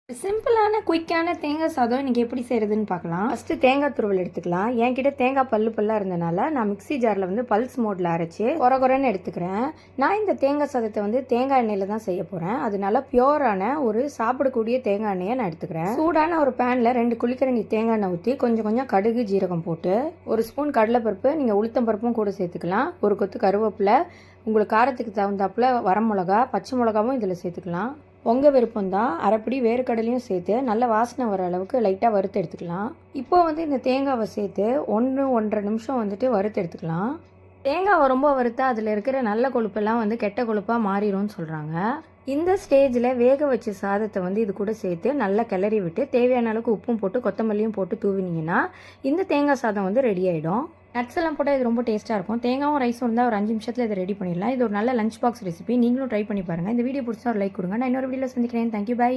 சிம்பிளான குயிக்கான தேங்காய் சாதம் இன்றைக்கி எப்படி செய்கிறதுன்னு பார்க்கலாம். ஃபஸ்ட்டு தேங்காய் துருவல் எடுத்துக்கலாம். என்கிட்ட தேங்காய் பல்லாக இருந்தனால நான் மிக்ஸி ஜாரில் வந்து பல்ஸ் மோடில் அரைச்சி குறன்னு எடுத்துக்கிறேன். நான் இந்த தேங்காய் சாதத்தை வந்து தேங்காய் எண்ணெயில் தான் செய்ய போகிறேன். அதனால பியோரான ஒரு சாப்பிடக்கூடிய தேங்காய் எண்ணெயை நான் எடுத்துக்கிறேன். சூடான ஒரு பேனில் 2 குழிக்கரண்டி தேங்காய் எண்ணெய் ஊற்றி கொஞ்சம் கொஞ்சம் கடுகு ஜீரகம் போட்டு 1 ஸ்பூன் கடலைப்பருப்பு, நீங்கள் உளுத்தம் பருப்பும் கூட சேர்த்துக்கலாம். ஒரு கொத்து கருவேப்பிலை, உங்களுக்கு காரத்துக்கு தகுந்தாப்புல வரமிளகா, பச்சை மிளகாவும் இதில் சேர்த்துக்கலாம். உங்கள் விருப்பம் தான். அரைப்படி வேர்க்கடலையும் சேர்த்து நல்ல வாசனை வர அளவுக்கு லைட்டாக வறுத்து எடுத்துக்கலாம். இப்போ வந்து இந்த தேங்காவை சேர்த்து 1-1.5 நிமிஷம் வந்துட்டு வறுத்து எடுத்துக்கலாம். தேங்காவை ரொம்ப வறுத்தா அதில் இருக்கிற நல்ல கொழுப்பெல்லாம் வந்து கெட்ட கொழுப்பாக மாறிடும்னு சொல்கிறாங்க. இந்த ஸ்டேஜில் வேக வச்ச சாதத்தை வந்து இது கூட சேர்த்து நல்லா கிளறி விட்டு தேவையான அளவுக்கு உப்பும் போட்டு கொத்தமல்லியும் போட்டு தூவினீங்கன்னா இந்த தேங்காய் சாதம் வந்து ரெடி ஆகிடும். நட்ஸ் எல்லாம் போட்டால் இது ரொம்ப டேஸ்ட்டாக இருக்கும். தேங்காயும் ரைஸும் இருந்தால் ஒரு 5 நிமிஷத்தில் இதை ரெடி பண்ணிடலாம். இது ஒரு நல்ல லஞ்ச் பாக்ஸ் ரெசிபி. நீங்களும் ட்ரை பண்ணி பாருங்கள். இந்த வீடியோ பிடிச்சா ஒரு லைக் கொடுங்க. நான் இன்னொரு வீடியோவில் சந்திக்கிறேன். Thank you, by.